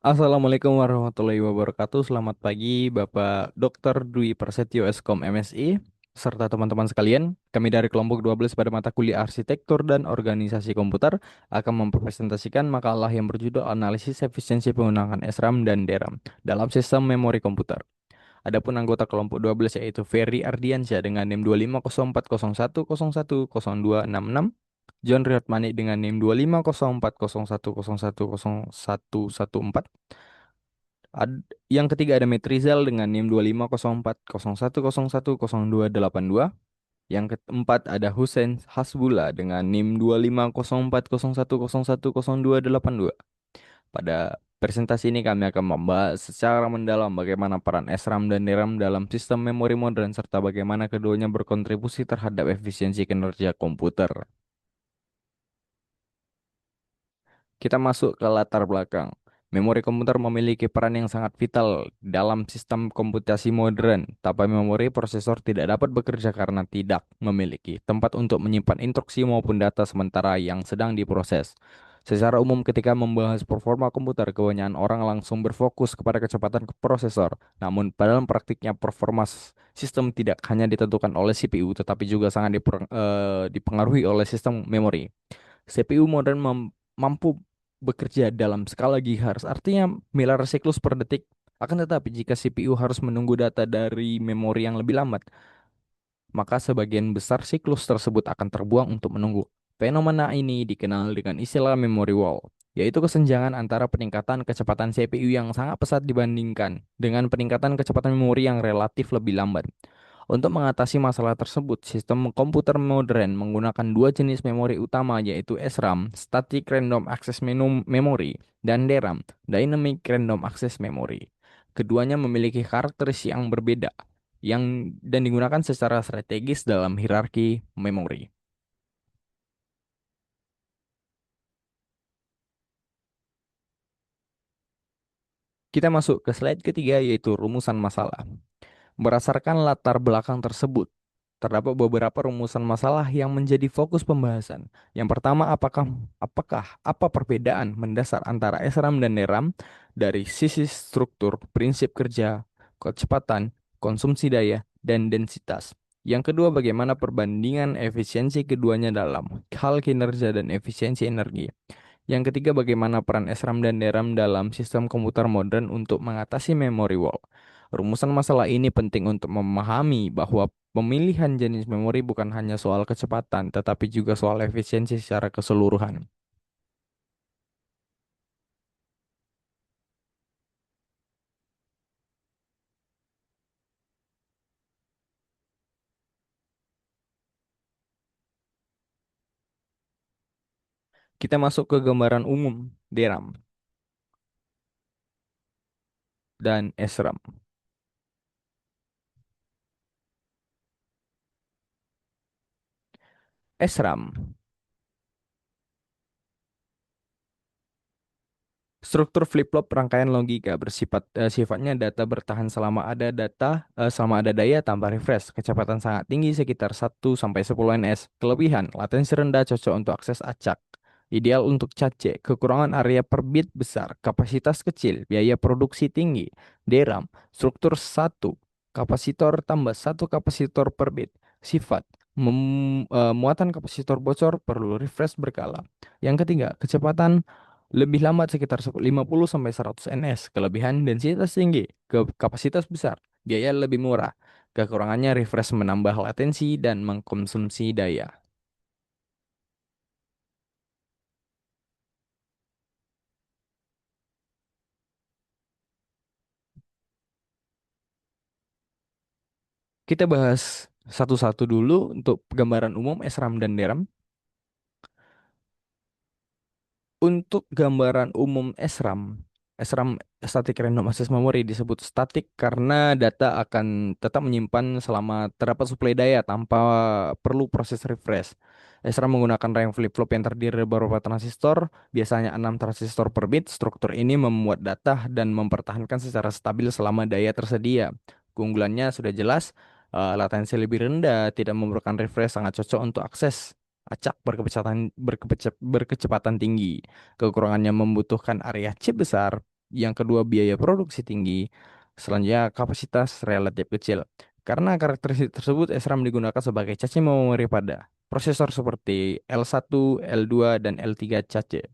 Assalamualaikum warahmatullahi wabarakatuh. Selamat pagi, Bapak Dr. Dwi Prasetyo Eskom MSI, serta teman-teman sekalian. Kami dari kelompok 12 pada mata kuliah Arsitektur dan Organisasi Komputer akan mempresentasikan makalah yang berjudul Analisis Efisiensi Penggunaan SRAM dan DRAM dalam Sistem Memori Komputer. Adapun anggota kelompok 12 yaitu Ferry Ardiansyah dengan NIM 250401010266, John Riotmani dengan NIM 250401011114. Yang ketiga ada Metrizal dengan NIM 250401010282. Yang keempat ada Hussein Hasbullah dengan NIM 250401010282. Pada presentasi ini kami akan membahas secara mendalam bagaimana peran SRAM dan DRAM dalam sistem memori modern serta bagaimana keduanya berkontribusi terhadap efisiensi kinerja komputer. Kita masuk ke latar belakang. Memori komputer memiliki peran yang sangat vital dalam sistem komputasi modern. Tanpa memori, prosesor tidak dapat bekerja karena tidak memiliki tempat untuk menyimpan instruksi maupun data sementara yang sedang diproses. Secara umum, ketika membahas performa komputer, kebanyakan orang langsung berfokus kepada kecepatan prosesor. Namun, dalam praktiknya, performa sistem tidak hanya ditentukan oleh CPU, tetapi juga sangat dipengaruhi oleh sistem memori. CPU modern mampu bekerja dalam skala gigahertz, artinya miliar siklus per detik. Akan tetapi jika CPU harus menunggu data dari memori yang lebih lambat, maka sebagian besar siklus tersebut akan terbuang untuk menunggu. Fenomena ini dikenal dengan istilah memory wall, yaitu kesenjangan antara peningkatan kecepatan CPU yang sangat pesat dibandingkan dengan peningkatan kecepatan memori yang relatif lebih lambat. Untuk mengatasi masalah tersebut, sistem komputer modern menggunakan dua jenis memori utama yaitu SRAM, Static Random Access Memory, dan DRAM, Dynamic Random Access Memory. Keduanya memiliki karakteristik yang berbeda dan digunakan secara strategis dalam hierarki memori. Kita masuk ke slide ketiga yaitu rumusan masalah. Berdasarkan latar belakang tersebut, terdapat beberapa rumusan masalah yang menjadi fokus pembahasan. Yang pertama, apa perbedaan mendasar antara SRAM dan DRAM dari sisi struktur, prinsip kerja, kecepatan, konsumsi daya, dan densitas. Yang kedua, bagaimana perbandingan efisiensi keduanya dalam hal kinerja dan efisiensi energi. Yang ketiga, bagaimana peran SRAM dan DRAM dalam sistem komputer modern untuk mengatasi memory wall. Rumusan masalah ini penting untuk memahami bahwa pemilihan jenis memori bukan hanya soal kecepatan, tetapi juga soal efisiensi secara keseluruhan. Kita masuk ke gambaran umum DRAM dan SRAM. SRAM. Struktur flip-flop rangkaian logika sifatnya data bertahan selama ada daya tanpa refresh. Kecepatan sangat tinggi sekitar 1 sampai 10 ns. Kelebihan, latensi rendah cocok untuk akses acak. Ideal untuk cache, kekurangan area per bit besar, kapasitas kecil, biaya produksi tinggi. DRAM, struktur satu, kapasitor tambah satu kapasitor per bit. Sifat, muatan kapasitor bocor perlu refresh berkala. Yang ketiga, kecepatan lebih lambat sekitar 50 sampai 100 ns. Kelebihan densitas tinggi, kapasitas besar, biaya lebih murah. Kekurangannya refresh menambah latensi dan mengkonsumsi daya. Kita bahas satu-satu dulu untuk gambaran umum SRAM dan DRAM. Untuk gambaran umum SRAM Static Random Access Memory disebut statik karena data akan tetap menyimpan selama terdapat suplai daya tanpa perlu proses refresh. SRAM menggunakan RAM flip-flop yang terdiri dari beberapa transistor, biasanya 6 transistor per bit. Struktur ini membuat data dan mempertahankan secara stabil selama daya tersedia. Keunggulannya sudah jelas, latensi lebih rendah, tidak memerlukan refresh, sangat cocok untuk akses acak berkecepatan tinggi. Kekurangannya membutuhkan area chip besar, Yang kedua, biaya produksi tinggi. Selanjutnya, kapasitas relatif kecil. Karena karakteristik tersebut, SRAM digunakan sebagai cache memori pada prosesor seperti L1, L2, dan L3 cache.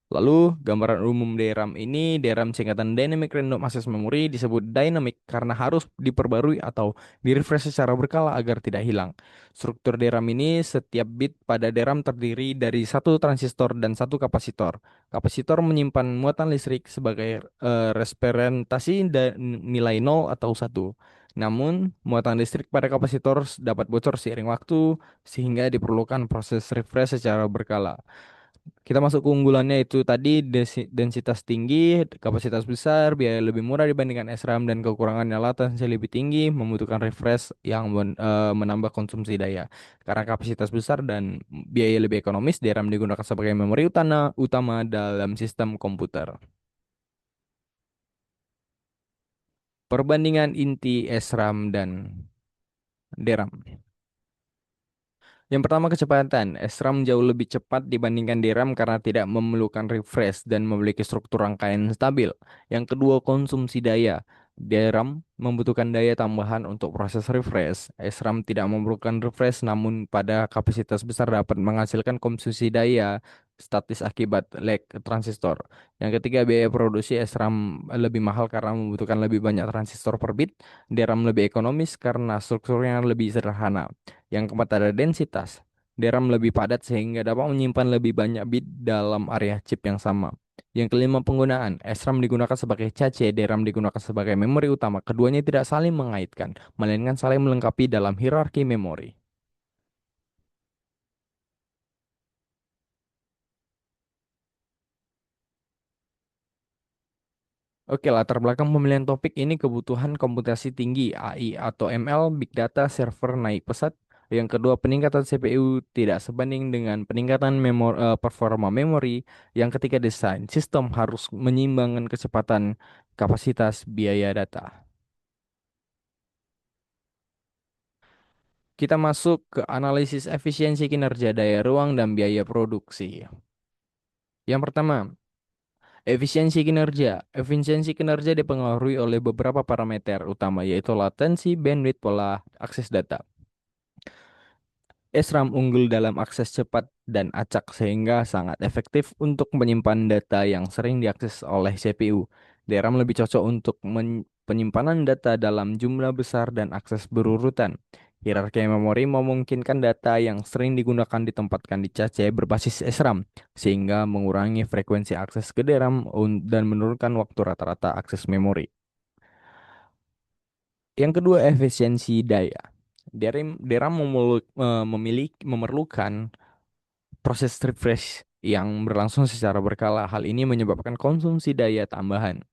Lalu, gambaran umum DRAM ini, DRAM singkatan Dynamic Random Access Memory, disebut dynamic karena harus diperbarui atau di-refresh secara berkala agar tidak hilang. Struktur DRAM ini, setiap bit pada DRAM terdiri dari satu transistor dan satu kapasitor. Kapasitor menyimpan muatan listrik sebagai representasi dan nilai nol atau satu. Namun, muatan listrik pada kapasitor dapat bocor seiring waktu, sehingga diperlukan proses refresh secara berkala. Kita masuk keunggulannya itu tadi densitas tinggi, kapasitas besar, biaya lebih murah dibandingkan SRAM dan kekurangannya latensi lebih tinggi, membutuhkan refresh yang menambah konsumsi daya. Karena kapasitas besar dan biaya lebih ekonomis, DRAM digunakan sebagai memori utama dalam sistem komputer. Perbandingan inti SRAM dan DRAM. Yang pertama kecepatan, SRAM jauh lebih cepat dibandingkan DRAM karena tidak memerlukan refresh dan memiliki struktur rangkaian stabil. Yang kedua konsumsi daya. DRAM membutuhkan daya tambahan untuk proses refresh. SRAM tidak memerlukan refresh namun pada kapasitas besar dapat menghasilkan konsumsi daya statis akibat lag transistor. Yang ketiga biaya produksi SRAM lebih mahal karena membutuhkan lebih banyak transistor per bit. DRAM lebih ekonomis karena strukturnya lebih sederhana. Yang keempat ada densitas. DRAM lebih padat sehingga dapat menyimpan lebih banyak bit dalam area chip yang sama. Yang kelima penggunaan. SRAM digunakan sebagai cache, DRAM digunakan sebagai memori utama. Keduanya tidak saling mengaitkan, melainkan saling melengkapi dalam hierarki memori. Oke, latar belakang pemilihan topik ini kebutuhan komputasi tinggi AI atau ML, Big Data, server naik pesat. Yang kedua, peningkatan CPU tidak sebanding dengan peningkatan performa memori. Yang ketiga, desain sistem harus menyeimbangkan kecepatan, kapasitas, biaya data. Kita masuk ke analisis efisiensi kinerja daya ruang dan biaya produksi. Yang pertama, efisiensi kinerja. Efisiensi kinerja dipengaruhi oleh beberapa parameter utama yaitu latensi, bandwidth, pola akses data. SRAM unggul dalam akses cepat dan acak sehingga sangat efektif untuk menyimpan data yang sering diakses oleh CPU. DRAM lebih cocok untuk penyimpanan data dalam jumlah besar dan akses berurutan. Hierarki memori memungkinkan data yang sering digunakan ditempatkan di cache berbasis SRAM, sehingga mengurangi frekuensi akses ke DRAM dan menurunkan waktu rata-rata akses memori. Yang kedua, efisiensi daya. DRAM memerlukan proses refresh yang berlangsung secara berkala. Hal ini menyebabkan konsumsi daya tambahan.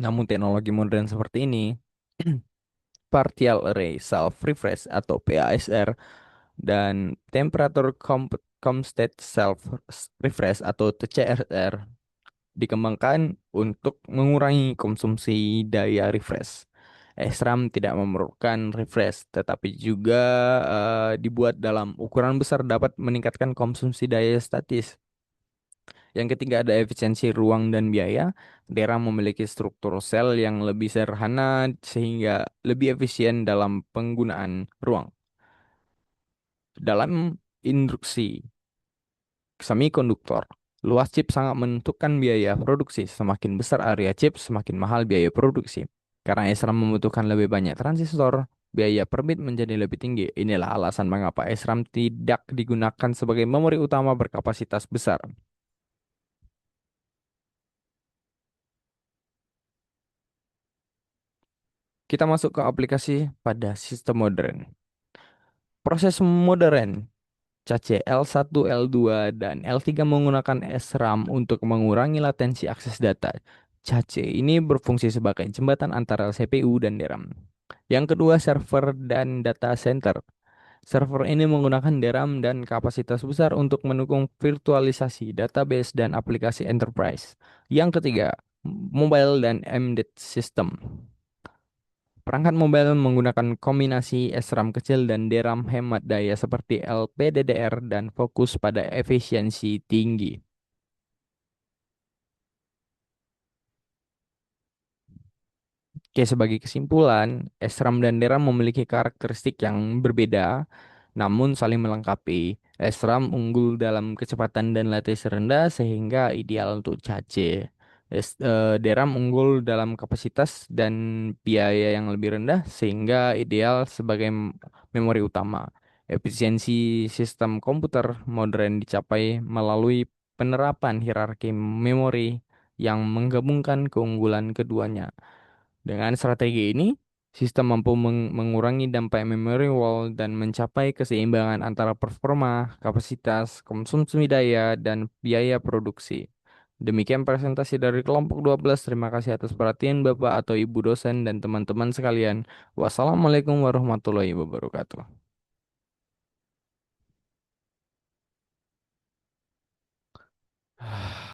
Namun teknologi modern seperti ini, partial array self refresh atau PASR dan temperature constant self refresh atau TCRR dikembangkan untuk mengurangi konsumsi daya refresh. SRAM tidak memerlukan refresh, tetapi juga dibuat dalam ukuran besar dapat meningkatkan konsumsi daya statis. Yang ketiga ada efisiensi ruang dan biaya. DRAM memiliki struktur sel yang lebih sederhana sehingga lebih efisien dalam penggunaan ruang. Dalam induksi semikonduktor, luas chip sangat menentukan biaya produksi. Semakin besar area chip, semakin mahal biaya produksi. Karena SRAM membutuhkan lebih banyak transistor, biaya per bit menjadi lebih tinggi. Inilah alasan mengapa SRAM tidak digunakan sebagai memori utama berkapasitas besar. Kita masuk ke aplikasi pada sistem modern. Proses modern, cache L1, L2, dan L3 menggunakan SRAM untuk mengurangi latensi akses data. Cache ini berfungsi sebagai jembatan antara CPU dan DRAM. Yang kedua, server dan data center. Server ini menggunakan DRAM dan kapasitas besar untuk mendukung virtualisasi database dan aplikasi enterprise. Yang ketiga, mobile dan embedded system. Perangkat mobile menggunakan kombinasi SRAM kecil dan DRAM hemat daya seperti LPDDR dan fokus pada efisiensi tinggi. Oke, sebagai kesimpulan, SRAM dan DRAM memiliki karakteristik yang berbeda, namun saling melengkapi. SRAM unggul dalam kecepatan dan latensi rendah sehingga ideal untuk cache. DRAM unggul dalam kapasitas dan biaya yang lebih rendah sehingga ideal sebagai memori utama. Efisiensi sistem komputer modern dicapai melalui penerapan hierarki memori yang menggabungkan keunggulan keduanya. Dengan strategi ini, sistem mampu mengurangi dampak memory wall dan mencapai keseimbangan antara performa, kapasitas, konsumsi daya, dan biaya produksi. Demikian presentasi dari kelompok 12. Terima kasih atas perhatian Bapak atau Ibu dosen dan teman-teman sekalian. Wassalamualaikum warahmatullahi wabarakatuh.